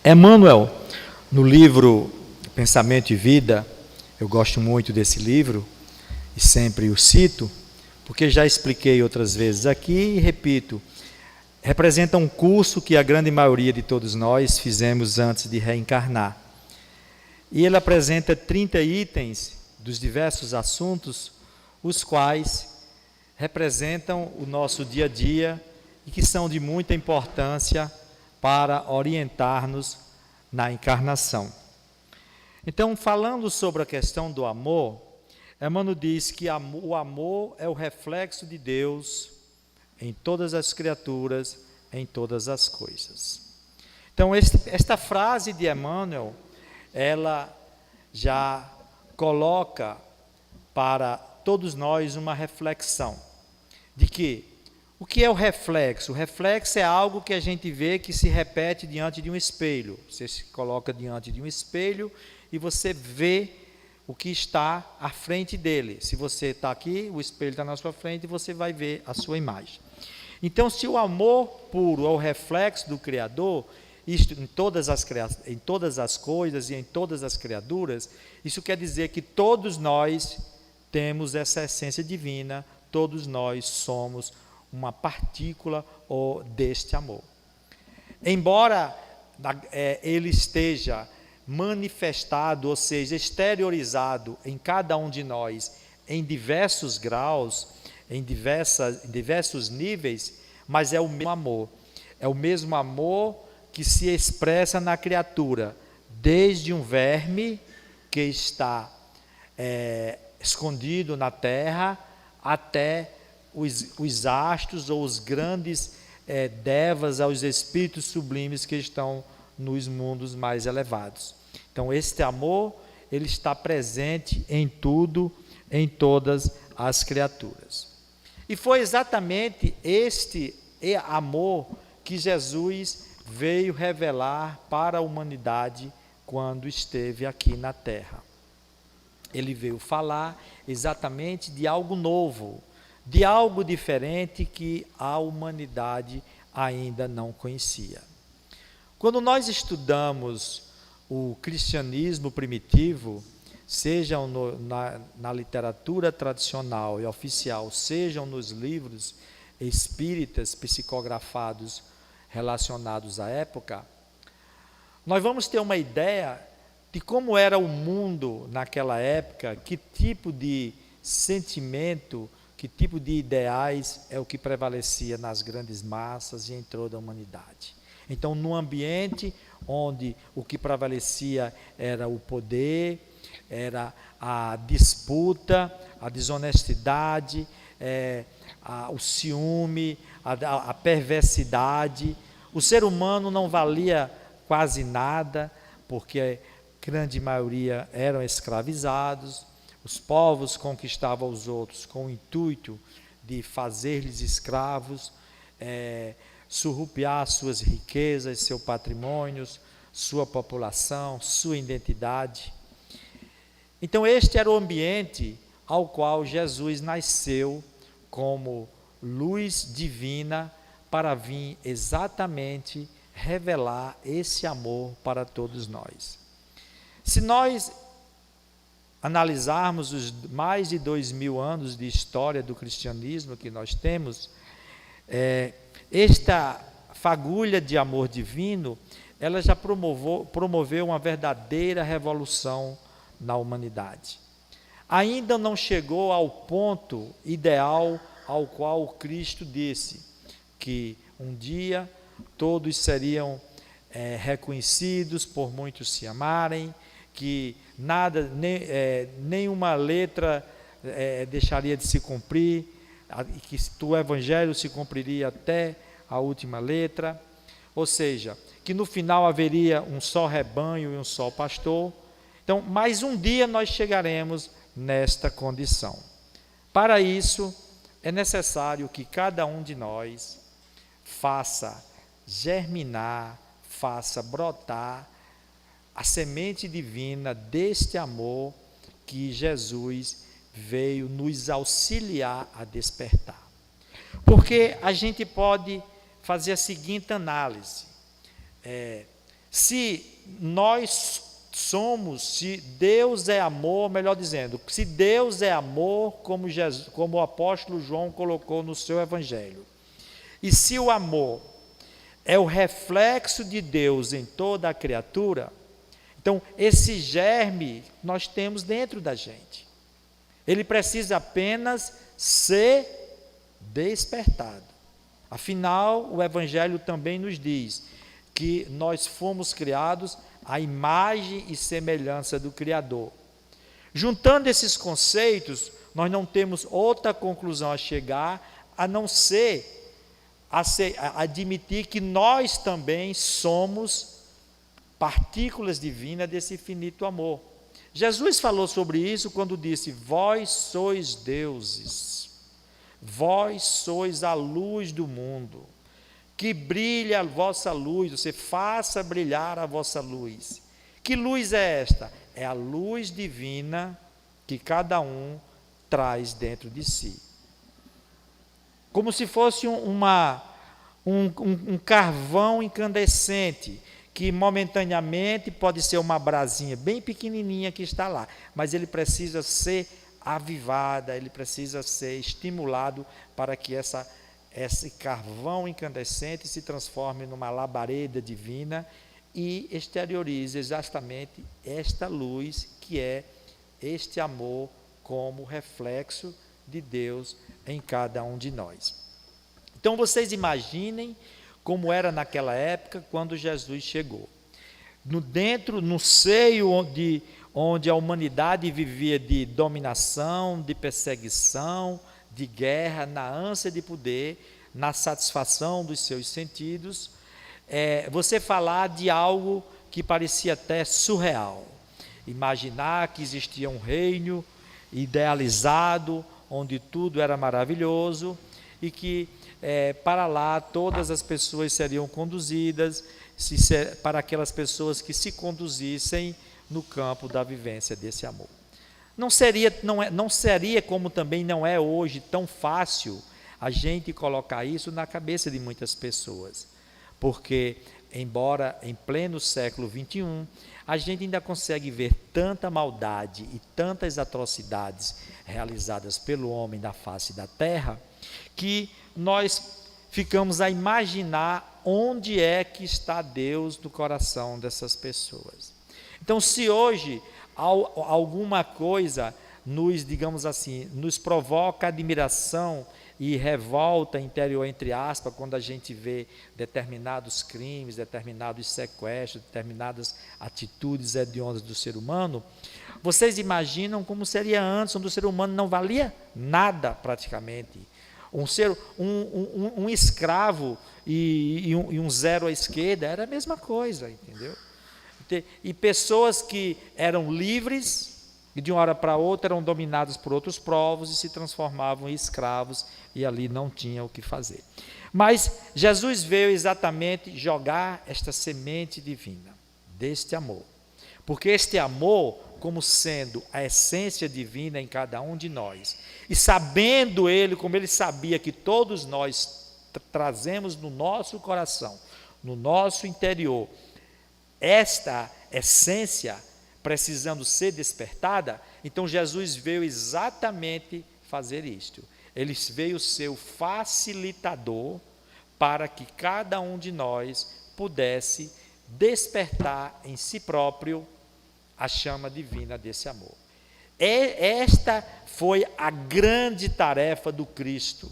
Emmanuel, no livro Pensamento e Vida, eu gosto muito desse livro e sempre o cito, porque já expliquei outras vezes aqui e repito, representa um curso que a grande maioria de todos nós fizemos antes de reencarnar. E ele apresenta 30 itens dos diversos assuntos, os quais representam o nosso dia a dia e que são de muita importância para orientar-nos na encarnação. Então, falando sobre a questão do amor, Emmanuel diz que o amor é o reflexo de Deus em todas as criaturas, em todas as coisas. Então, esta frase de Emmanuel, ela já coloca para todos nós uma reflexão de que o que é o reflexo? O reflexo é algo que a gente vê que se repete diante de um espelho. Você se coloca diante de um espelho e você vê o que está à frente dele. Se você está aqui, o espelho está na sua frente e você vai ver a sua imagem. Então, se o amor puro é o reflexo do Criador, isto em todas as coisas e em todas as criaturas, isso quer dizer que todos nós temos essa essência divina, todos nós somos uma partícula deste amor. Embora ele esteja manifestado, ou seja, exteriorizado em cada um de nós, em diversos graus, em diversos níveis, mas é o mesmo amor. É o mesmo amor que se expressa na criatura, desde um verme que está escondido na terra, até os astros ou os grandes devas, aos espíritos sublimes que estão nos mundos mais elevados. Então, este amor, ele está presente em tudo, em todas as criaturas. E foi exatamente este amor que Jesus veio revelar para a humanidade quando esteve aqui na Terra. Ele veio falar exatamente de algo novo, de algo diferente que a humanidade ainda não conhecia. Quando nós estudamos o cristianismo primitivo, sejam na literatura tradicional e oficial, sejam nos livros espíritas psicografados relacionados à época, nós vamos ter uma ideia de como era o mundo naquela época, que tipo de sentimento, que tipo de ideais é o que prevalecia nas grandes massas e em toda a humanidade. Então, num ambiente onde o que prevalecia era o poder, era a disputa, a desonestidade, o ciúme, a perversidade, o ser humano não valia quase nada, porque a grande maioria eram escravizados, os povos conquistavam os outros com o intuito de fazer-lhes escravos, surrupiar suas riquezas, seus patrimônios, sua população, sua identidade. Então, este era o ambiente ao qual Jesus nasceu como luz divina para vir exatamente revelar esse amor para todos nós. Se nós analisarmos os mais de 2000 anos de história do cristianismo que nós temos, esta fagulha de amor divino, ela já promoveu uma verdadeira revolução na humanidade. Ainda não chegou ao ponto ideal ao qual Cristo disse que um dia todos seriam reconhecidos por muitos se amarem, que nada, nenhuma letra deixaria de se cumprir, que o Evangelho se cumpriria até a última letra, ou seja, que no final haveria um só rebanho e um só pastor. Então, mais um dia nós chegaremos nesta condição. Para isso, é necessário que cada um de nós faça germinar, faça brotar a semente divina deste amor que Jesus veio nos auxiliar a despertar. Porque a gente pode fazer a seguinte análise: Se nós somos, se Deus é amor, melhor dizendo, se Deus é amor, como o apóstolo João colocou no seu evangelho, e se o amor é o reflexo de Deus em toda a criatura, então esse germe nós temos dentro da gente. Ele precisa apenas ser despertado. Afinal, o evangelho também nos diz que nós fomos criados à imagem e semelhança do Criador. Juntando esses conceitos, nós não temos outra conclusão a chegar, a não ser a admitir que nós também somos partículas divinas desse infinito amor. Jesus falou sobre isso quando disse: vós sois deuses, vós sois a luz do mundo, que brilhe a vossa luz, você faça brilhar a vossa luz. Que luz é esta? É a luz divina que cada um traz dentro de si. Como se fosse um carvão incandescente, que momentaneamente pode ser uma brasinha bem pequenininha que está lá, mas ele precisa ser avivada, ele precisa ser estimulado para que esse carvão incandescente se transforme numa labareda divina e exteriorize exatamente esta luz que é este amor como reflexo de Deus em cada um de nós. Então vocês imaginem como era naquela época quando Jesus chegou. No seio onde a humanidade vivia de dominação, de perseguição, de guerra, na ânsia de poder, na satisfação dos seus sentidos, você falar de algo que parecia até surreal. Imaginar que existia um reino idealizado, onde tudo era maravilhoso e que para lá todas as pessoas seriam conduzidas, para aquelas pessoas que se conduzissem no campo da vivência desse amor. Não seria como também não é hoje tão fácil a gente colocar isso na cabeça de muitas pessoas, porque embora em pleno século XXI, a gente ainda consegue ver tanta maldade e tantas atrocidades realizadas pelo homem na face da terra, que nós ficamos a imaginar onde é que está Deus no coração dessas pessoas. Então, se hoje alguma coisa nos provoca admiração e revolta interior, entre aspas, quando a gente vê determinados crimes, determinados sequestros, determinadas atitudes hediondas do ser humano, vocês imaginam como seria antes, onde o ser humano não valia nada praticamente. Um escravo e um zero à esquerda era a mesma coisa, entendeu? E pessoas que eram livres e de uma hora para outra eram dominadas por outros povos e se transformavam em escravos e ali não tinham o que fazer. Mas Jesus veio exatamente jogar esta semente divina, deste amor. Porque este amor, como sendo a essência divina em cada um de nós, e sabendo ele, como ele sabia que todos nós trazemos no nosso coração, no nosso interior, esta essência precisando ser despertada, então Jesus veio exatamente fazer isto. Ele veio ser o facilitador para que cada um de nós pudesse despertar em si próprio a chama divina desse amor. Esta foi a grande tarefa do Cristo.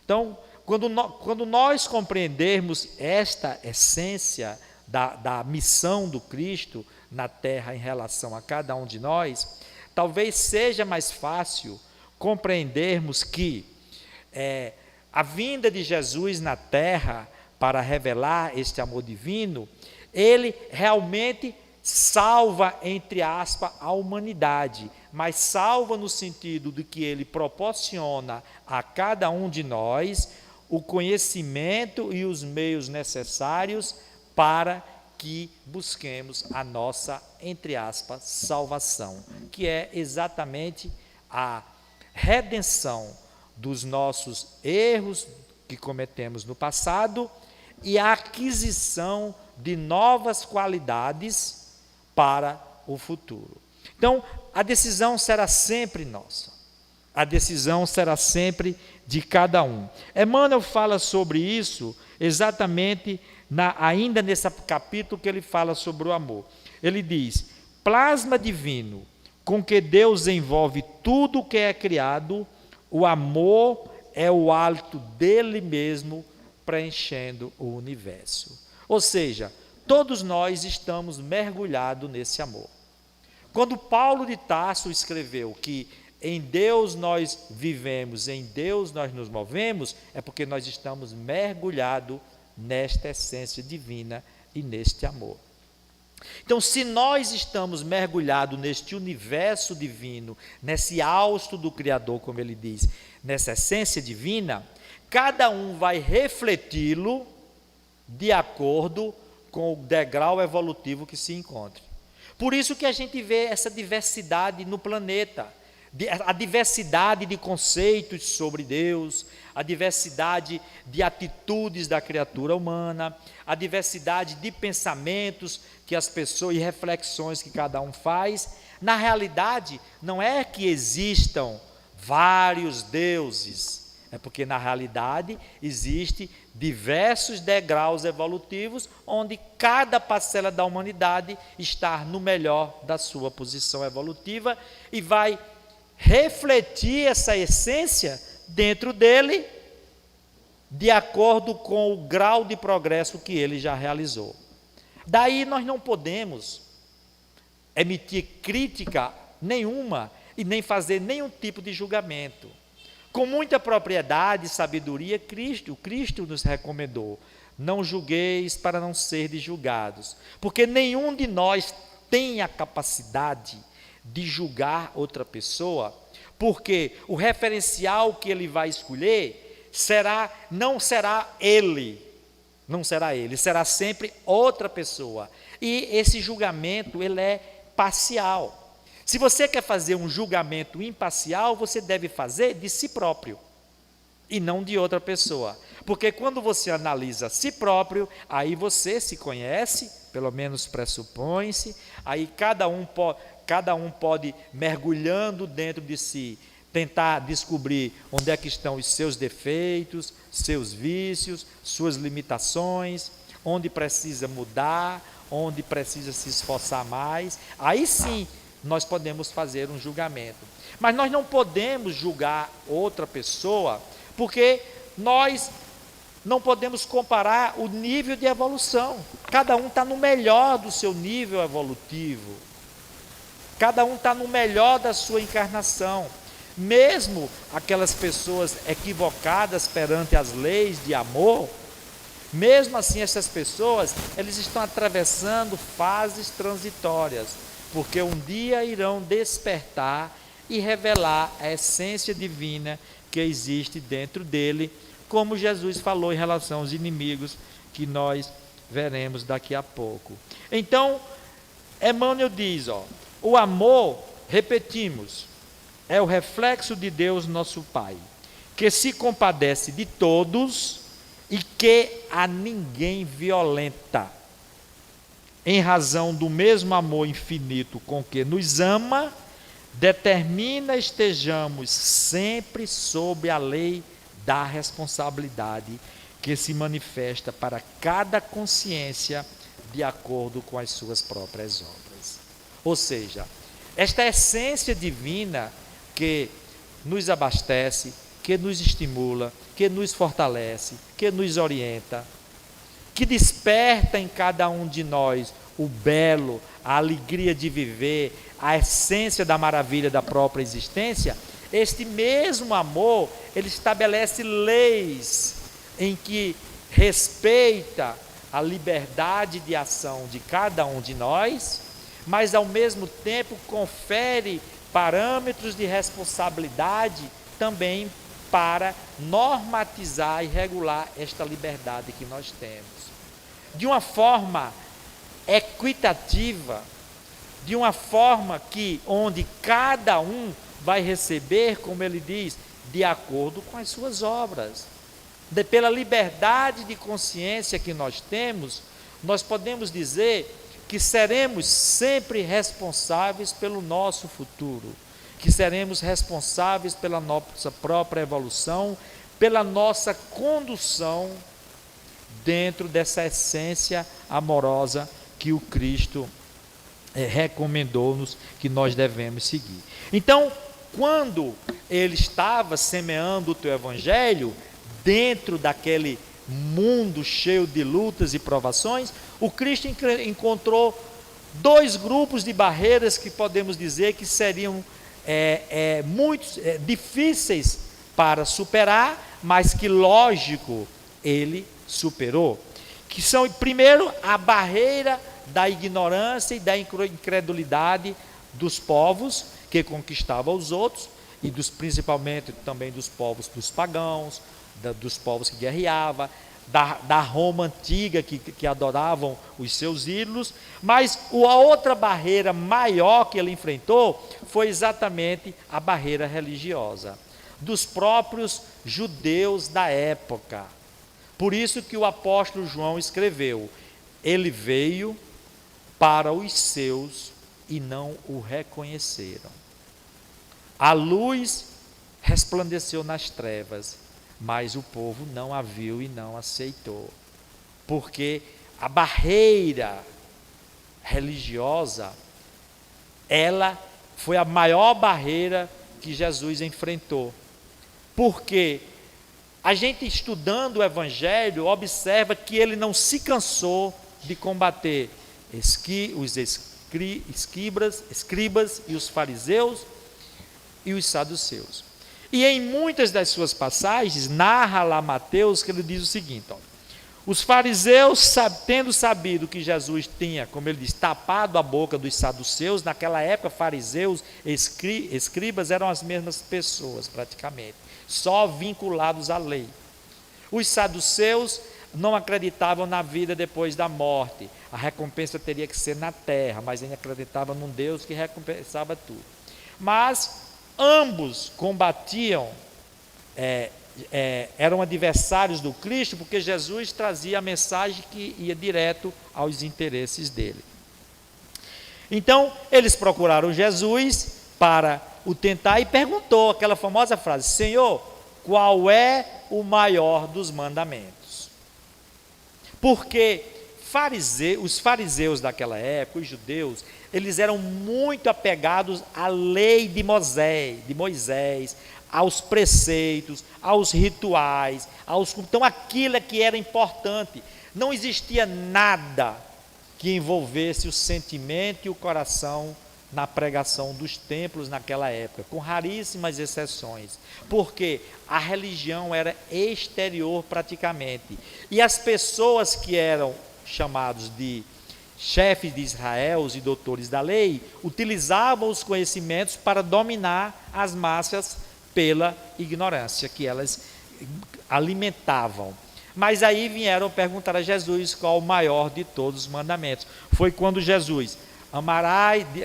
Então, quando nós compreendermos esta essência da missão do Cristo na terra em relação a cada um de nós, talvez seja mais fácil compreendermos que a vinda de Jesus na terra para revelar este amor divino, ele realmente salva, entre aspas, a humanidade, mas salva no sentido de que ele proporciona a cada um de nós o conhecimento e os meios necessários para que busquemos a nossa, entre aspas, salvação, que é exatamente a redenção dos nossos erros que cometemos no passado e a aquisição de novas qualidades para o futuro. Então, a decisão será sempre nossa. A decisão será sempre de cada um. Emmanuel fala sobre isso exatamente ainda nesse capítulo que ele fala sobre o amor. Ele diz: plasma divino com que Deus envolve tudo o que é criado, o amor é o hálito dele mesmo preenchendo o universo. Ou seja, todos nós estamos mergulhados nesse amor. Quando Paulo de Tarso escreveu que em Deus nós vivemos, em Deus nós nos movemos, é porque nós estamos mergulhados nesta essência divina e neste amor. Então, se nós estamos mergulhados neste universo divino, nesse hausto do Criador, como ele diz, nessa essência divina, cada um vai refleti-lo de acordo com o degrau evolutivo que se encontre. Por isso que a gente vê essa diversidade no planeta, a diversidade de conceitos sobre Deus, a diversidade de atitudes da criatura humana, a diversidade de pensamentos que as pessoas e reflexões que cada um faz. Na realidade, não é que existam vários deuses, é porque na realidade existem diversos degraus evolutivos onde cada parcela da humanidade está no melhor da sua posição evolutiva e vai refletir essa essência dentro dele de acordo com o grau de progresso que ele já realizou. Daí nós não podemos emitir crítica nenhuma e nem fazer nenhum tipo de julgamento. Com muita propriedade e sabedoria, Cristo nos recomendou: não julgueis para não serdes julgados, porque nenhum de nós tem a capacidade de julgar outra pessoa, porque o referencial que ele vai escolher não será ele, será sempre outra pessoa. E esse julgamento, ele é parcial. Se você quer fazer um julgamento imparcial, você deve fazer de si próprio e não de outra pessoa. Porque quando você analisa si próprio, aí você se conhece, pelo menos pressupõe-se, aí cada um pode, mergulhando dentro de si, tentar descobrir onde é que estão os seus defeitos, seus vícios, suas limitações, onde precisa mudar, onde precisa se esforçar mais. Aí sim, nós podemos fazer um julgamento. Mas nós não podemos julgar outra pessoa, porque nós não podemos comparar o nível de evolução. Cada um está no melhor do seu nível evolutivo. Cada um está no melhor da sua encarnação. Mesmo aquelas pessoas equivocadas perante as leis de amor, mesmo assim essas pessoas, eles estão atravessando fases transitórias, porque um dia irão despertar e revelar a essência divina que existe dentro dele, como Jesus falou em relação aos inimigos, que nós veremos daqui a pouco. Então, Emmanuel diz, o amor, repetimos, é o reflexo de Deus nosso Pai, que se compadece de todos e que a ninguém violenta, em razão do mesmo amor infinito com que nos ama, determina estejamos sempre sob a lei da responsabilidade que se manifesta para cada consciência de acordo com as suas próprias obras. Ou seja, esta essência divina que nos abastece, que nos estimula, que nos fortalece, que nos orienta, que desperta em cada um de nós o belo, a alegria de viver, a essência da maravilha da própria existência, este mesmo amor, ele estabelece leis em que respeita a liberdade de ação de cada um de nós, mas ao mesmo tempo confere parâmetros de responsabilidade também para normatizar e regular esta liberdade que nós temos. De uma forma equitativa, de uma forma onde cada um vai receber, como ele diz, de acordo com as suas obras. pela liberdade de consciência que nós temos, nós podemos dizer que seremos sempre responsáveis pelo nosso futuro, que seremos responsáveis pela nossa própria evolução, pela nossa condução dentro dessa essência amorosa que o Cristo recomendou-nos que nós devemos seguir. Então, quando ele estava semeando o teu evangelho, dentro daquele mundo cheio de lutas e provações, o Cristo encontrou dois grupos de barreiras que podemos dizer que seriam muito difíceis para superar, mas que, lógico, ele superou. Que são, primeiro, a barreira da ignorância e da incredulidade dos povos que conquistavam os outros, e principalmente também dos povos dos pagãos, dos povos que guerreavam, da Roma antiga que adoravam os seus ídolos. Mas a outra barreira maior que ele enfrentou foi exatamente a barreira religiosa, dos próprios judeus da época. Por isso que o apóstolo João escreveu: ele veio para os seus e não o reconheceram. A luz resplandeceu nas trevas, mas o povo não a viu e não aceitou. Porque a barreira religiosa, ela foi a maior barreira que Jesus enfrentou. Porque a gente, estudando o Evangelho, observa que ele não se cansou de combater os escribas e os fariseus e os saduceus. E em muitas das suas passagens, narra lá Mateus que ele diz o seguinte: os fariseus, tendo sabido que Jesus tinha, como ele diz, tapado a boca dos saduceus, naquela época fariseus e escribas eram as mesmas pessoas praticamente, só vinculados à lei. Os saduceus não acreditavam na vida depois da morte, a recompensa teria que ser na terra, mas ainda acreditavam num Deus que recompensava tudo. Mas ambos combatiam, eram adversários do Cristo, porque Jesus trazia a mensagem que ia direto aos interesses dele. Então, eles procuraram Jesus para o tentar e perguntou aquela famosa frase: Senhor, qual é o maior dos mandamentos? Porque os fariseus daquela época, os judeus, eles eram muito apegados à lei de Moisés, aos preceitos, aos rituais, então aquilo é que era importante. Não existia nada que envolvesse o sentimento e o coração na pregação dos templos naquela época, com raríssimas exceções, porque a religião era exterior praticamente, e as pessoas que eram chamados de chefes de Israel e doutores da lei, utilizavam os conhecimentos para dominar as massas pela ignorância que elas alimentavam. Mas aí vieram perguntar a Jesus qual o maior de todos os mandamentos. Foi quando Jesus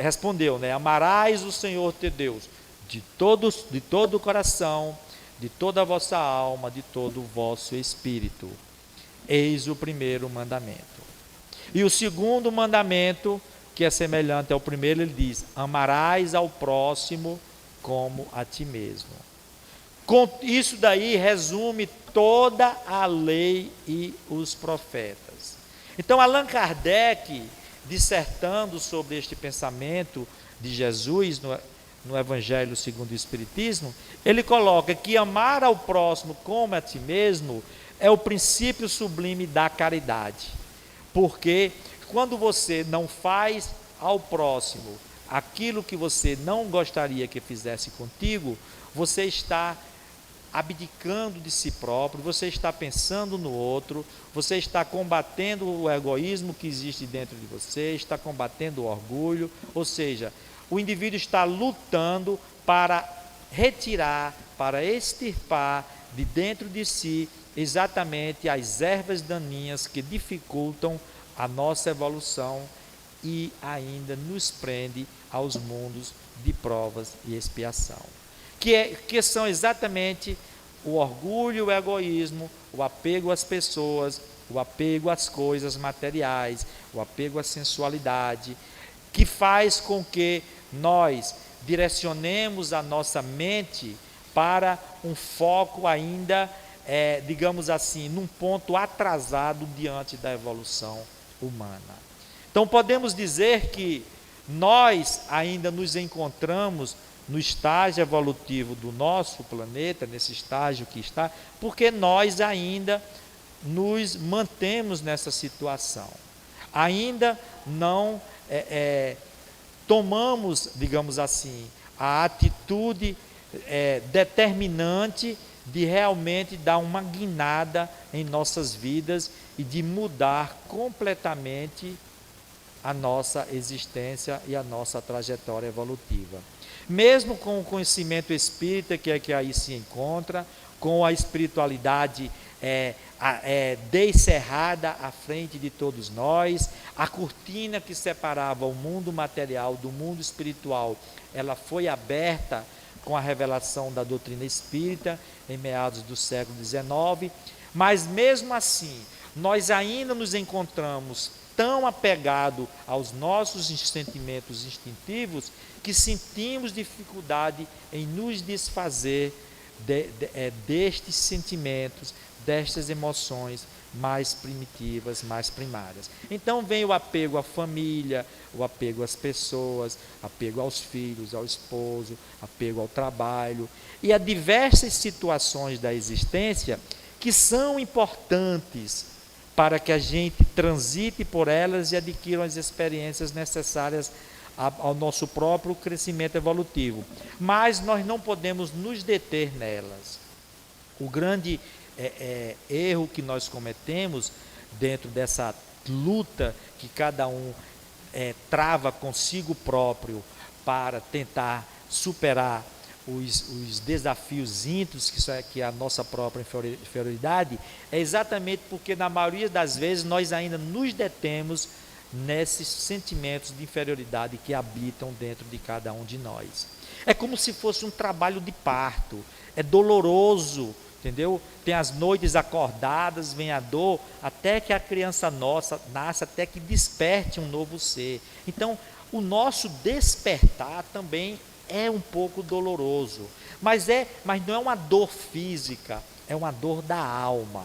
respondeu, amarás o Senhor teu Deus de todo o coração, de toda a vossa alma, de todo o vosso espírito. Eis o primeiro mandamento. E o segundo mandamento, que é semelhante ao primeiro, ele diz: amarás ao próximo como a ti mesmo. Isso daí resume toda a lei e os profetas. Então, Allan Kardec, dissertando sobre este pensamento de Jesus no Evangelho segundo o Espiritismo, ele coloca que amar ao próximo como a ti mesmo é o princípio sublime da caridade. Porque quando você não faz ao próximo aquilo que você não gostaria que fizesse contigo, você está abdicando de si próprio, você está pensando no outro, você está combatendo o egoísmo que existe dentro de você, está combatendo o orgulho, ou seja, o indivíduo está lutando para retirar, para extirpar de dentro de si exatamente as ervas daninhas que dificultam a nossa evolução e ainda nos prende aos mundos de provas e expiação, que são exatamente o orgulho e o egoísmo, o apego às pessoas, o apego às coisas materiais, o apego à sensualidade, que faz com que nós direcionemos a nossa mente para um foco ainda, digamos assim, num ponto atrasado diante da evolução humana. Então podemos dizer que nós ainda nos encontramos no estágio evolutivo do nosso planeta, nesse estágio que está, porque nós ainda nos mantemos nessa situação. Ainda não tomamos, digamos assim, a atitude determinante de realmente dar uma guinada em nossas vidas e de mudar completamente a nossa existência e a nossa trajetória evolutiva. Mesmo com o conhecimento espírita que aí se encontra, com a espiritualidade descerrada à frente de todos nós, a cortina que separava o mundo material do mundo espiritual, ela foi aberta com a revelação da doutrina espírita em meados do século XIX, mas mesmo assim, nós ainda nos encontramos tão apegados aos nossos sentimentos instintivos que sentimos dificuldade em nos desfazer destes sentimentos, destas emoções mais primitivas, mais primárias. Então vem o apego à família, o apego às pessoas, apego aos filhos, ao esposo, apego ao trabalho e a diversas situações da existência que são importantes para que a gente transite por elas e adquira as experiências necessárias ao nosso próprio crescimento evolutivo. Mas nós não podemos nos deter nelas. O grande erro que nós cometemos dentro dessa luta que cada um trava consigo próprio para tentar superar os desafios íntimos que é a nossa própria inferioridade, é exatamente porque na maioria das vezes nós ainda nos detemos nesses sentimentos de inferioridade que habitam dentro de cada um de nós. É como se fosse um trabalho de parto, é doloroso, entendeu? Tem as noites acordadas, vem a dor, até que a criança nossa nasce, até que desperte um novo ser. Então, o nosso despertar também é um pouco doloroso, mas não é uma dor física, é uma dor da alma,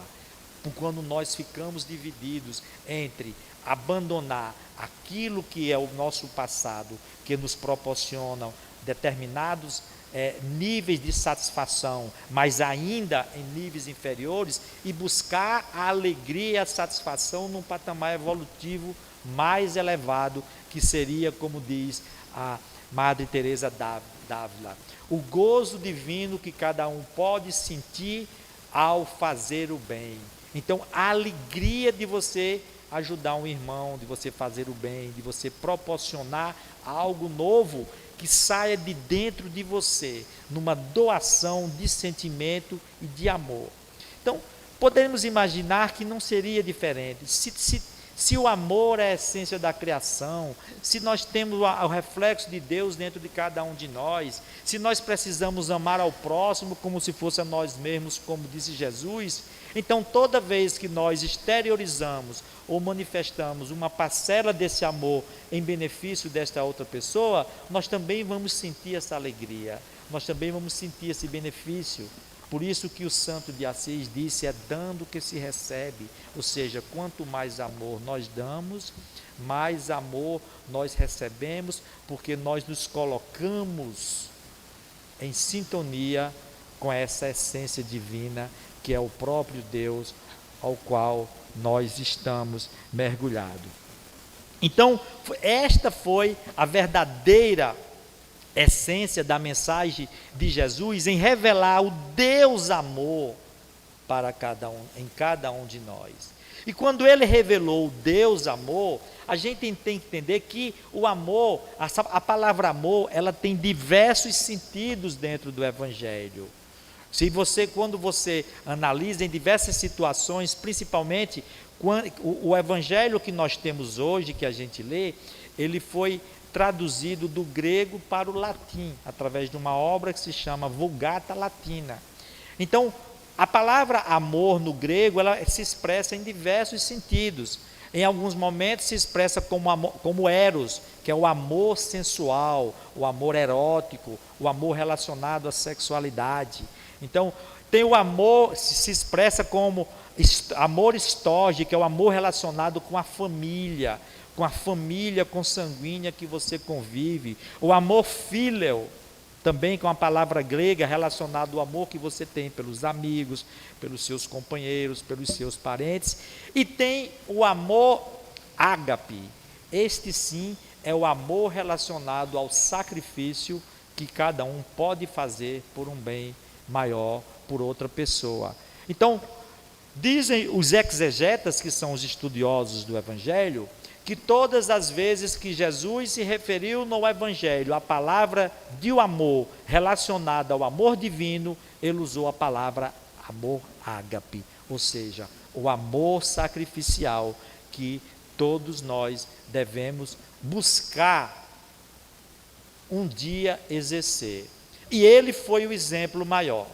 quando nós ficamos divididos entre abandonar aquilo que é o nosso passado, que nos proporcionam determinados níveis de satisfação, mas ainda em níveis inferiores, e buscar a alegria e a satisfação num patamar evolutivo mais elevado, que seria, como diz a Madre Teresa d'Ávila, o gozo divino que cada um pode sentir ao fazer o bem. Então, a alegria de você ajudar um irmão, de você fazer o bem, de você proporcionar algo novo que saia de dentro de você, numa doação de sentimento e de amor. Então, podemos imaginar que não seria diferente. Se o amor é a essência da criação, se nós temos o reflexo de Deus dentro de cada um de nós, se nós precisamos amar ao próximo como se fosse a nós mesmos, como disse Jesus, então toda vez que nós exteriorizamos ou manifestamos uma parcela desse amor em benefício desta outra pessoa, nós também vamos sentir essa alegria, nós também vamos sentir esse benefício. Por isso que o Santo de Assis disse, é dando que se recebe, ou seja, quanto mais amor nós damos, mais amor nós recebemos, porque nós nos colocamos em sintonia com essa essência divina, que é o próprio Deus ao qual nós estamos mergulhados. Então, esta foi a verdadeira essência da mensagem de Jesus em revelar o Deus amor para em cada um de nós. E quando ele revelou o Deus amor, a gente tem que entender que o amor, a palavra amor, ela tem diversos sentidos dentro do Evangelho. Quando você analisa em diversas situações, principalmente o Evangelho que nós temos hoje, que a gente lê, ele foi traduzido do grego para o latim, através de uma obra que se chama Vulgata Latina. Então, A palavra amor no grego, ela se expressa em diversos sentidos. Em alguns momentos se expressa como eros, que é o amor sensual, o amor erótico, o amor relacionado à sexualidade. Então, tem o amor, se expressa como amor storge, que é o amor relacionado com a família consanguínea que você convive. O amor filial, também com a palavra grega relacionado ao amor que você tem pelos amigos, pelos seus companheiros, pelos seus parentes. E tem o amor ágape. Este sim é o amor relacionado ao sacrifício que cada um pode fazer por um bem maior, por outra pessoa. Então, dizem os exegetas, que são os estudiosos do Evangelho, que todas as vezes que Jesus se referiu no Evangelho à palavra de amor relacionada ao amor divino, ele usou a palavra amor ágape, ou seja, o amor sacrificial que todos nós devemos buscar um dia exercer. E ele foi o exemplo maior.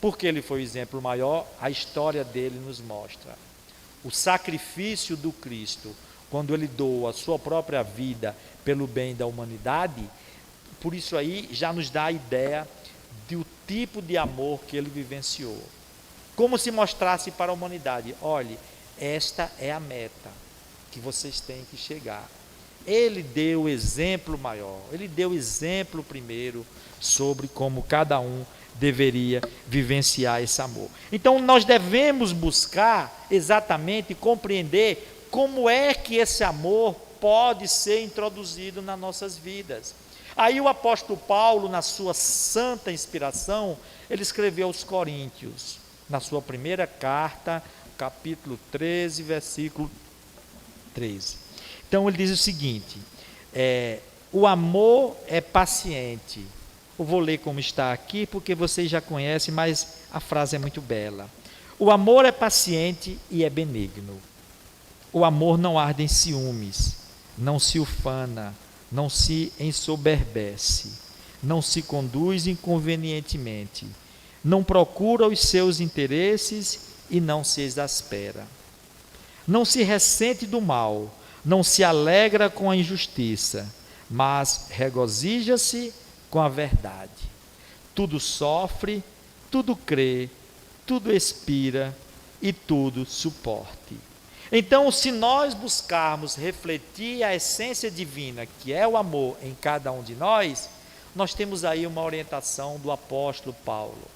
Porque ele foi o exemplo maior, a história dele nos mostra. O sacrifício do Cristo, quando ele doa a sua própria vida pelo bem da humanidade, por isso aí já nos dá a ideia do tipo de amor que ele vivenciou. Como se mostrasse para a humanidade: olhe, esta é a meta que vocês têm que chegar. Ele deu o exemplo maior, ele deu o exemplo primeiro sobre como cada um deveria vivenciar esse amor. Então nós devemos buscar exatamente compreender como é que esse amor pode ser introduzido nas nossas vidas. Aí o apóstolo Paulo, na sua santa inspiração, ele escreveu aos Coríntios, na sua primeira carta, capítulo 13, versículo 13. Então ele diz o seguinte: o amor é paciente. Eu vou ler como está aqui, porque vocês já conhecem, mas a frase é muito bela. O amor é paciente e é benigno. O amor não arde em ciúmes, não se ufana, não se ensoberbece, não se conduz inconvenientemente, não procura os seus interesses e não se exaspera. Não se ressente do mal, não se alegra com a injustiça, mas regozija-se com a verdade. Tudo sofre, tudo crê, tudo expira e tudo suporte. Então, se nós buscarmos refletir a essência divina, que é o amor em cada um de nós, nós temos aí uma orientação do apóstolo Paulo,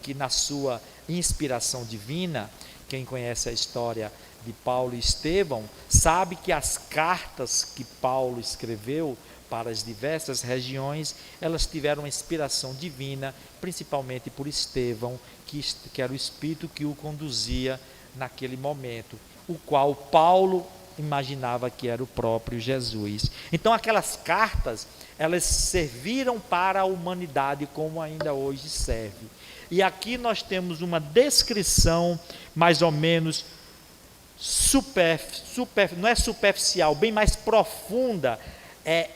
que na sua inspiração divina, quem conhece a história de Paulo e Estevão, sabe que as cartas que Paulo escreveu para as diversas regiões, elas tiveram uma inspiração divina, principalmente por Estevão, que era o Espírito que o conduzia naquele momento, o qual Paulo imaginava que era o próprio Jesus. Então aquelas cartas, elas serviram para a humanidade como ainda hoje serve. E aqui nós temos uma descrição mais ou menos não é superficial, bem mais profunda,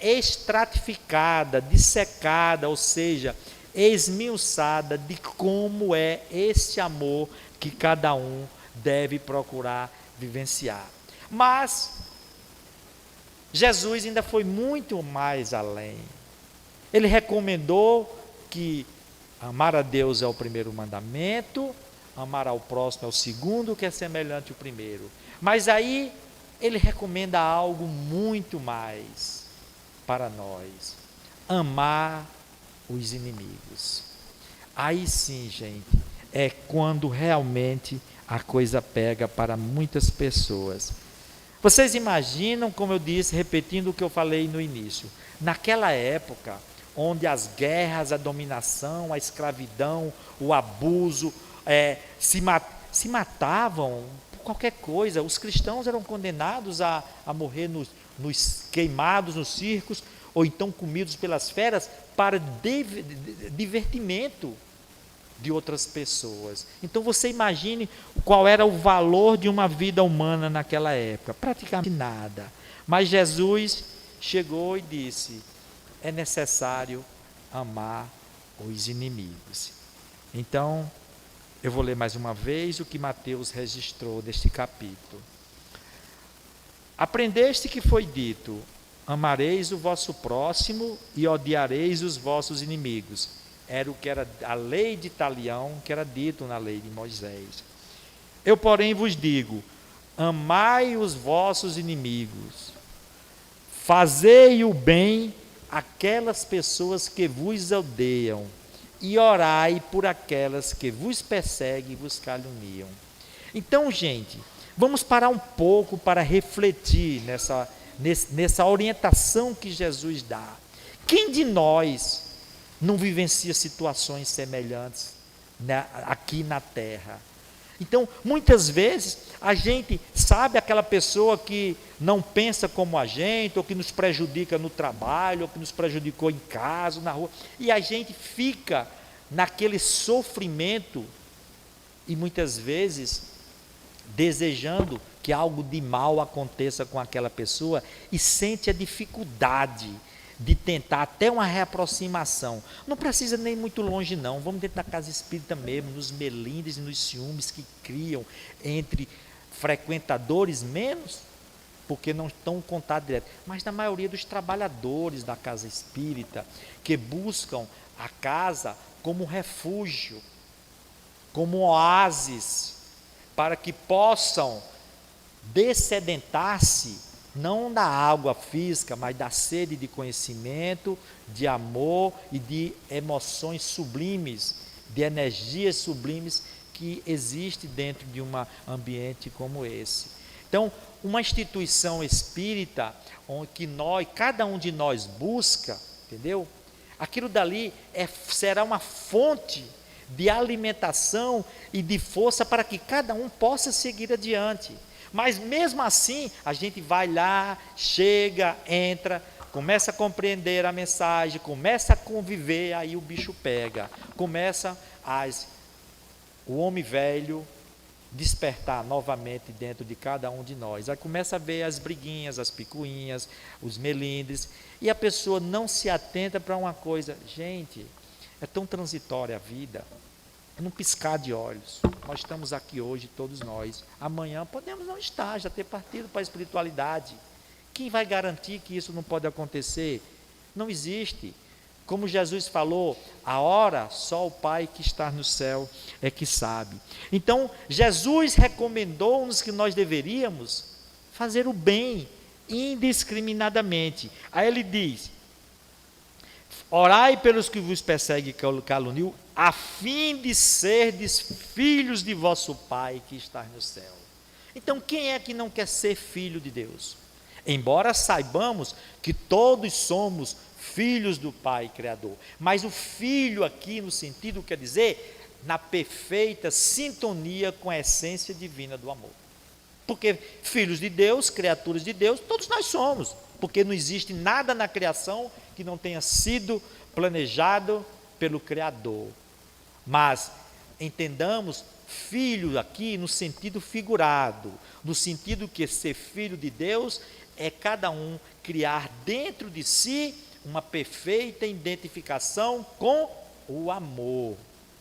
estratificada, dissecada, ou seja, esmiuçada de como é esse amor que cada um deve procurar vivenciar. Mas Jesus ainda foi muito mais além. Ele recomendou que amar a Deus é o primeiro mandamento, amar ao próximo é o segundo, que é semelhante ao primeiro. Mas aí ele recomenda algo muito mais para nós: amar os inimigos. Aí sim, gente, é quando realmente a coisa pega para muitas pessoas. Vocês imaginam, como eu disse, repetindo o que eu falei no início, naquela época onde as guerras, a dominação, a escravidão, o abuso, se matavam por qualquer coisa. Os cristãos eram condenados a morrer nos queimados, nos circos, ou então comidos pelas feras para divertimento de outras pessoas. Então você imagine qual era o valor de uma vida humana naquela época: praticamente nada. Mas Jesus chegou e disse: é necessário amar os inimigos. Então, Eu vou ler mais uma vez o que Mateus registrou neste capítulo. Aprendeste que foi dito: amareis o vosso próximo e odiareis os vossos inimigos. Era o que era a lei de Italião, que era dito na lei de Moisés. Eu, porém, vos digo: amai os vossos inimigos, fazei o bem àquelas pessoas que vos odeiam, e orai por aquelas que vos perseguem e vos caluniam. Então, gente, vamos parar um pouco para refletir nessa orientação que Jesus dá. Quem de nós não vivencia situações semelhantes aqui na terra? Então, muitas vezes, a gente sabe aquela pessoa que não pensa como a gente, ou que nos prejudica no trabalho, ou que nos prejudicou em casa, na rua, e a gente fica naquele sofrimento, e muitas vezes desejando que algo de mal aconteça com aquela pessoa, e sente a dificuldade de tentar até uma reaproximação. Não precisa nem muito longe não, vamos dentro da casa espírita mesmo, nos melindres e nos ciúmes que criam entre frequentadores menos, porque não estão em contato direto, mas na maioria dos trabalhadores da casa espírita, que buscam a casa como refúgio, como oásis, para que possam dessedentar-se não da água física, mas da sede de conhecimento, de amor e de emoções sublimes, de energias sublimes que existe dentro de um ambiente como esse. Então, uma instituição espírita, onde cada um de nós busca, entendeu? Aquilo dali será uma fonte de alimentação e de força para que cada um possa seguir adiante. Mas mesmo assim, a gente vai lá, chega, entra, começa a compreender a mensagem, começa a conviver, aí o bicho pega. Começa o homem velho despertar novamente dentro de cada um de nós. Aí começa a ver as briguinhas, as picuinhas, os melindres, e a pessoa não se atenta para uma coisa. Gente, é tão transitória a vida. Num piscar de olhos, nós estamos aqui hoje, todos nós, amanhã podemos não estar, já ter partido para a espiritualidade. Quem vai garantir que isso não pode acontecer? Não existe. Como Jesus falou, a hora só o Pai que está no céu é que sabe. Então, Jesus recomendou-nos que nós deveríamos fazer o bem indiscriminadamente. Aí ele diz: orai pelos que vos perseguem e caluniam, a fim de serdes filhos de vosso Pai que está no céu. Então, quem é que não quer ser filho de Deus? Embora saibamos que todos somos filhos do Pai Criador, mas o filho aqui no sentido quer dizer na perfeita sintonia com a essência divina do amor. Porque filhos de Deus, criaturas de Deus, todos nós somos, porque não existe nada na criação que não tenha sido planejado pelo Criador. Mas entendamos filho aqui no sentido figurado, no sentido que ser filho de Deus é cada um criar dentro de si uma perfeita identificação com o amor,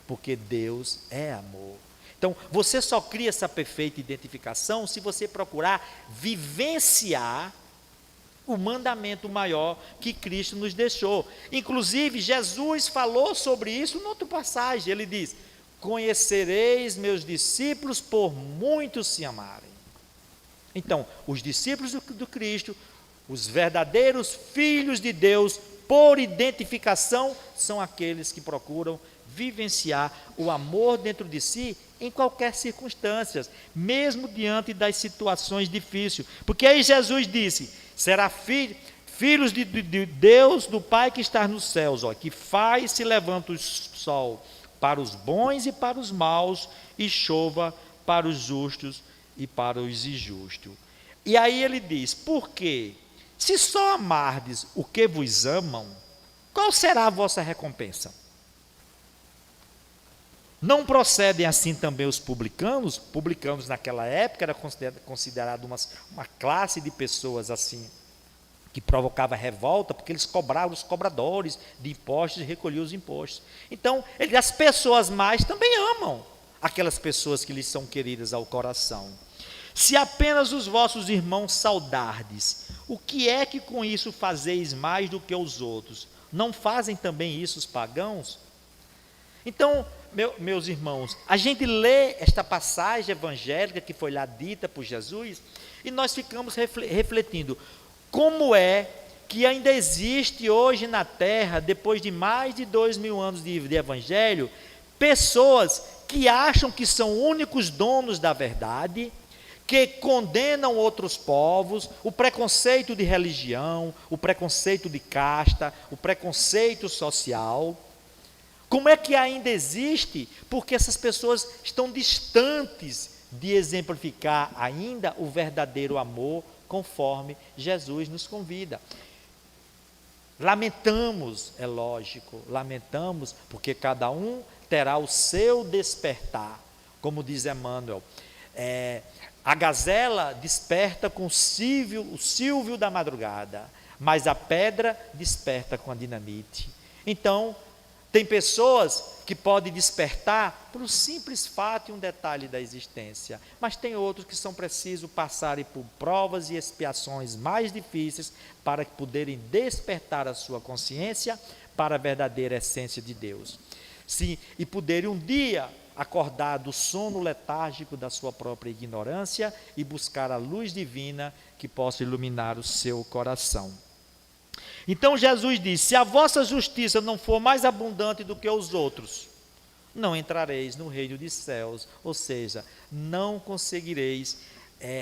porque Deus é amor. Então, você só cria essa perfeita identificação se você procurar vivenciar o mandamento maior que Cristo nos deixou. Inclusive, Jesus falou sobre isso em outra passagem. Ele diz: conhecereis meus discípulos por muito se amarem. Então, os discípulos do Cristo, os verdadeiros filhos de Deus, por identificação, são aqueles que procuram vivenciar o amor dentro de si em qualquer circunstância, mesmo diante das situações difíceis. Porque aí Jesus disse: será filhos de Deus, do Pai que está nos céus, que faz se levanta o sol para os bons e para os maus, e chova para os justos e para os injustos. E aí ele diz: por quê? Se só amardes o que vos amam, qual será a vossa recompensa? Não procedem assim também os publicanos? Publicanos naquela época era considerado uma classe de pessoas assim, que provocava revolta, porque eles cobravam os cobradores de impostos e recolhiam os impostos. Então, as pessoas mais também amam aquelas pessoas que lhes são queridas ao coração. Se apenas os vossos irmãos saudardes, o que é que com isso fazeis mais do que os outros? Não fazem também isso os pagãos? Então, meus irmãos, a gente lê esta passagem evangélica que foi lá dita por Jesus e nós ficamos refletindo como é que ainda existe hoje na Terra, depois de mais de 2000 anos de evangelho, pessoas que acham que são únicos donos da verdade, que condenam outros povos, o preconceito de religião, o preconceito de casta, o preconceito social. Como é que ainda existe? Porque essas pessoas estão distantes de exemplificar ainda o verdadeiro amor, conforme Jesus nos convida. Lamentamos, é lógico, lamentamos, porque cada um terá o seu despertar, como diz Emmanuel. A gazela desperta com o silvio da madrugada, mas a pedra desperta com a dinamite. Então, tem pessoas que podem despertar por um simples fato e um detalhe da existência, mas tem outros que são precisos passarem por provas e expiações mais difíceis para poderem despertar a sua consciência para a verdadeira essência de Deus. Sim, e poderem um dia acordar do sono letárgico da sua própria ignorância e buscar a luz divina que possa iluminar o seu coração. Então Jesus diz: se a vossa justiça não for mais abundante do que os outros, não entrareis no reino dos céus, ou seja, não conseguireis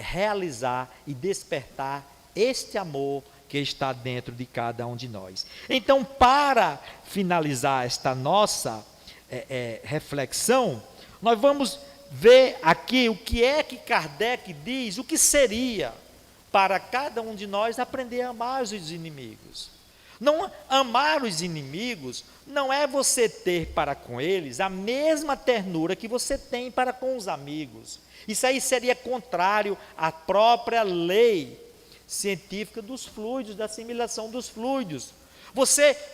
realizar e despertar este amor que está dentro de cada um de nós. Então, para finalizar esta nossa reflexão, nós vamos ver aqui o que é que Kardec diz, o que seria para cada um de nós aprender a amar os inimigos. Não amar os inimigos não é você ter para com eles a mesma ternura que você tem para com os amigos. Isso aí seria contrário à própria lei científica dos fluidos, da assimilação dos fluidos.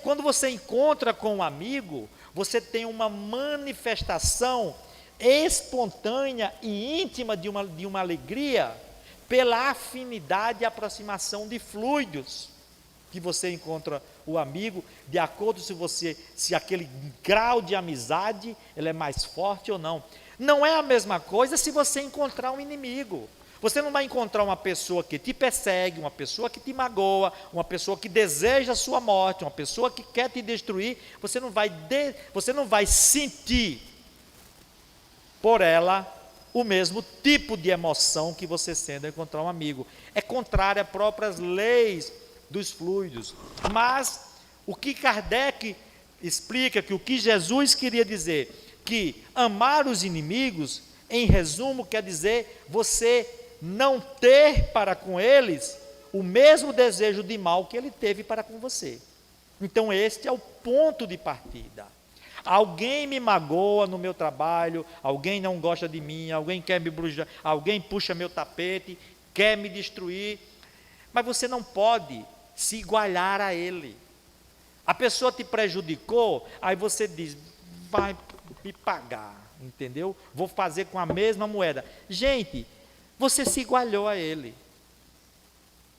Quando você encontra com um amigo, você tem uma manifestação espontânea e íntima de uma alegria pela afinidade e aproximação de fluidos que você encontra o amigo, de acordo se aquele grau de amizade ele é mais forte ou não. Não é a mesma coisa se você encontrar um inimigo. Você não vai encontrar uma pessoa que te persegue, uma pessoa que te magoa, uma pessoa que deseja a sua morte, uma pessoa que quer te destruir. Você não vai sentir por ela o mesmo tipo de emoção que você sente ao encontrar um amigo. É contrário às próprias leis dos fluidos. Mas o que Kardec explica, que o que Jesus queria dizer, que amar os inimigos, em resumo, quer dizer você não ter para com eles o mesmo desejo de mal que ele teve para com você. Então este é o ponto de partida. Alguém me magoa no meu trabalho, alguém não gosta de mim, alguém quer me bruxar, alguém puxa meu tapete, quer me destruir, mas você não pode se igualar a ele. A pessoa te prejudicou, aí você diz, vai me pagar, entendeu? Vou fazer com a mesma moeda. Gente, você se igualou a ele.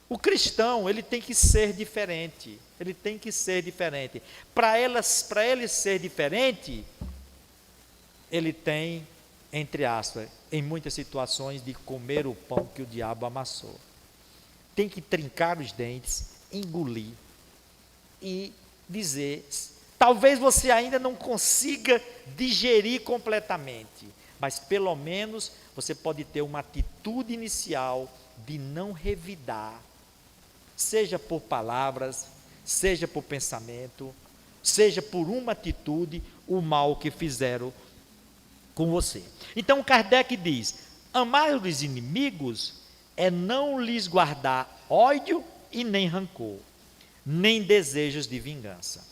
O cristão, ele tem que ser diferente. Ele tem que ser diferente. Para ele ser diferente, ele tem, entre aspas, em muitas situações, de comer o pão que o diabo amassou. Tem que trincar os dentes, engolir e dizer, talvez você ainda não consiga digerir completamente, mas pelo menos você pode ter uma atitude inicial de não revidar, seja por palavras, seja por pensamento, seja por uma atitude, o mal que fizeram com você. Então Kardec diz, amar os inimigos é não lhes guardar ódio e nem rancor, nem desejos de vingança.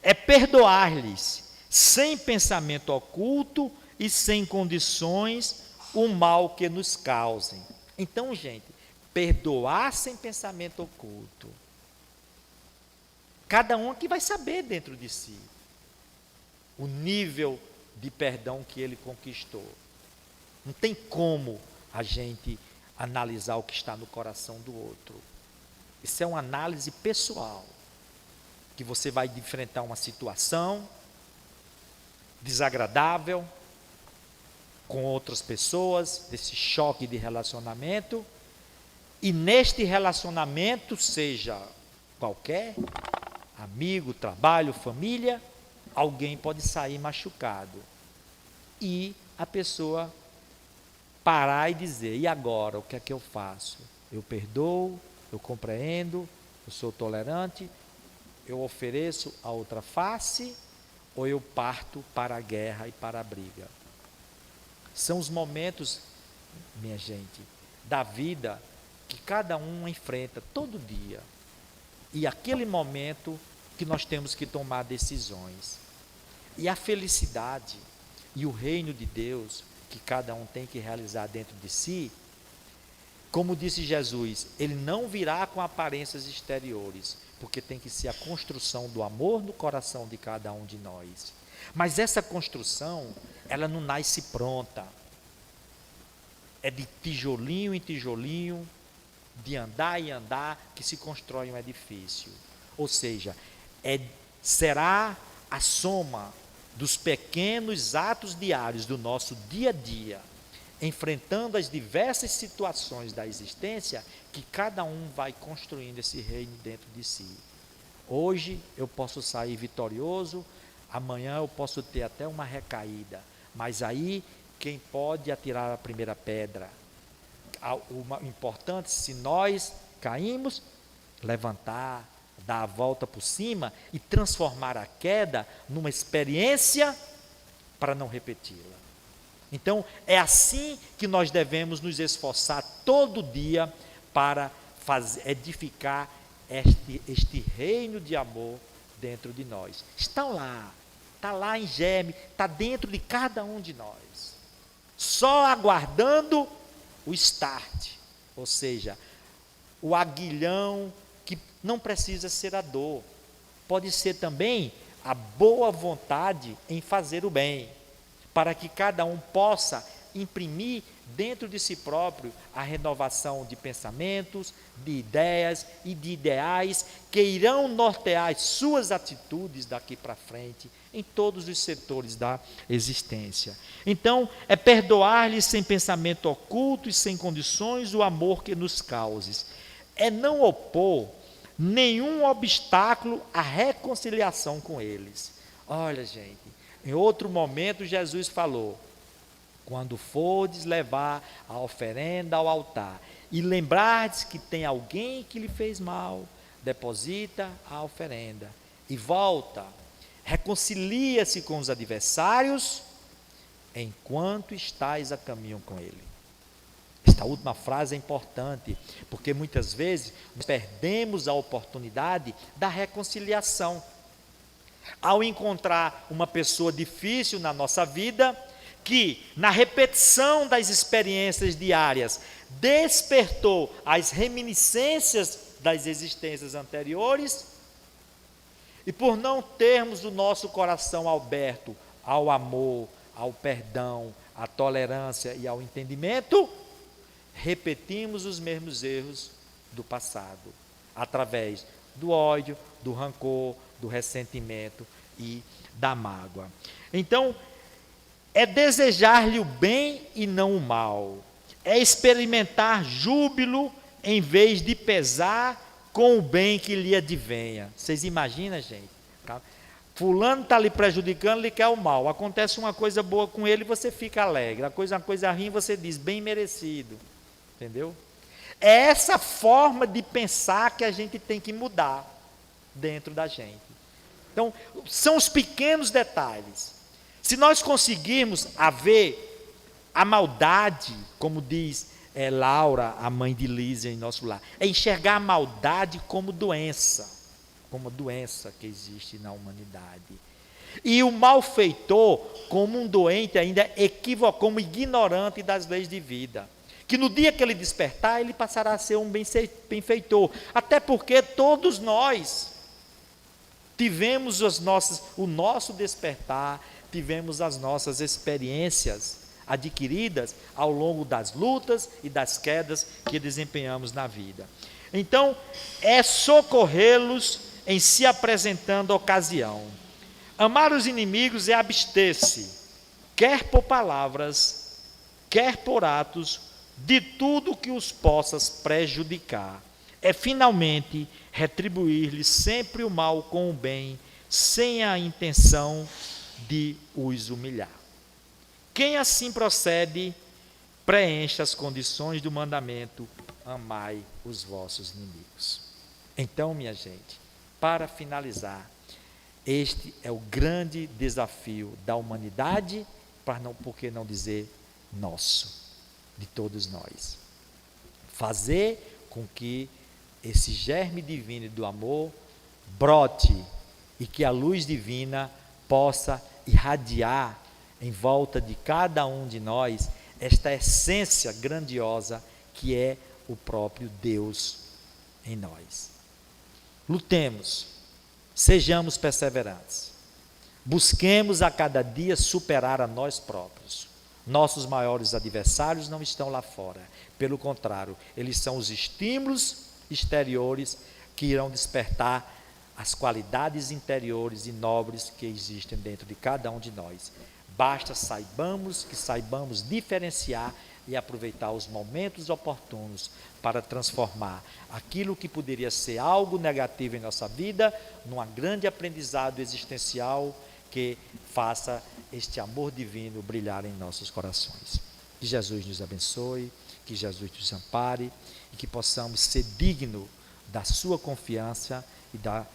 É perdoar-lhes sem pensamento oculto e sem condições o mal que nos causem. Então, gente, perdoar sem pensamento oculto. Cada um que vai saber dentro de si o nível de perdão que ele conquistou. Não tem como a gente analisar o que está no coração do outro. Isso é uma análise pessoal, que você vai enfrentar uma situação desagradável com outras pessoas, desse choque de relacionamento, e neste relacionamento, seja qualquer, amigo, trabalho, família, alguém pode sair machucado. E a pessoa parar e dizer, e agora, o que é que eu faço? Eu perdoo, eu compreendo, eu sou tolerante, eu ofereço a outra face, ou eu parto para a guerra e para a briga? São os momentos, minha gente, da vida que cada um enfrenta todo dia. E aquele momento que nós temos que tomar decisões. E a felicidade e o reino de Deus que cada um tem que realizar dentro de si, como disse Jesus, ele não virá com aparências exteriores, porque tem que ser a construção do amor no coração de cada um de nós. Mas essa construção, ela não nasce pronta. É de tijolinho em tijolinho, de andar em andar, que se constrói um edifício. Ou seja, será a soma dos pequenos atos diários do nosso dia a dia, enfrentando as diversas situações da existência, que cada um vai construindo esse reino dentro de si. Hoje eu posso sair vitorioso, amanhã eu posso ter até uma recaída, mas aí quem pode atirar a primeira pedra? O importante, se nós caímos, levantar, dar a volta por cima e transformar a queda numa experiência para não repeti-la. Então, é assim que nós devemos nos esforçar todo dia para edificar este reino de amor dentro de nós. Está lá em germe, está dentro de cada um de nós. Só aguardando o start, ou seja, o aguilhão que não precisa ser a dor, pode ser também a boa vontade em fazer o bem, para que cada um possa imprimir dentro de si próprio a renovação de pensamentos, de ideias e de ideais que irão nortear as suas atitudes daqui para frente em todos os setores da existência. Então, é perdoar-lhe sem pensamento oculto e sem condições o amor que nos causes. É não opor nenhum obstáculo à reconciliação com eles. Olha, gente, em outro momento Jesus falou, quando fordes levar a oferenda ao altar e lembrardes que tem alguém que lhe fez mal, deposita a oferenda e volta, reconcilia-se com os adversários enquanto estais a caminho com ele. Esta última frase é importante, porque muitas vezes nós perdemos a oportunidade da reconciliação. Ao encontrar uma pessoa difícil na nossa vida, que na repetição das experiências diárias despertou as reminiscências das existências anteriores, e por não termos o nosso coração aberto ao amor, ao perdão, à tolerância e ao entendimento, repetimos os mesmos erros do passado, através do ódio, do rancor, do ressentimento e da mágoa. Então, é desejar-lhe o bem e não o mal, é experimentar júbilo em vez de pesar com o bem que lhe advenha. Vocês imaginam, gente? Fulano está lhe prejudicando, lhe quer o mal. Acontece uma coisa boa com ele, você fica alegre. Uma coisa ruim, você diz, bem merecido. Entendeu? É essa forma de pensar que a gente tem que mudar dentro da gente. Então, são os pequenos detalhes. Se nós conseguirmos ver a maldade, como diz Laura, a mãe de Lísia em nosso lar, é enxergar a maldade como doença que existe na humanidade. E o malfeitor como um doente ainda equivocado, como ignorante das leis de vida. Que no dia que ele despertar, ele passará a ser um benfeitor. Até porque todos nós tivemos o nosso despertar tivemos as nossas experiências adquiridas ao longo das lutas e das quedas que desempenhamos na vida. Então, é socorrê-los em se apresentando ocasião. Amar os inimigos é abster-se, quer por palavras, quer por atos, de tudo que os possas prejudicar. É finalmente retribuir-lhes sempre o mal com o bem, sem a intenção de os humilhar. Quem assim procede, preenche as condições do mandamento: amai os vossos inimigos. Então, minha gente, para finalizar, este é o grande desafio da humanidade, por que não dizer nosso, de todos nós. Fazer com que esse germe divino do amor brote e que a luz divina possa irradiar em volta de cada um de nós esta essência grandiosa que é o próprio Deus em nós. Lutemos, sejamos perseverantes, busquemos a cada dia superar a nós próprios. Nossos maiores adversários não estão lá fora, pelo contrário, eles são os estímulos exteriores que irão despertar as qualidades interiores e nobres que existem dentro de cada um de nós. Basta saibamos diferenciar e aproveitar os momentos oportunos para transformar aquilo que poderia ser algo negativo em nossa vida num grande aprendizado existencial que faça este amor divino brilhar em nossos corações. Que Jesus nos abençoe, que Jesus nos ampare e que possamos ser dignos da sua confiança e da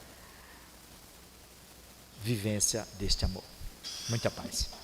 vivência deste amor. Muita paz.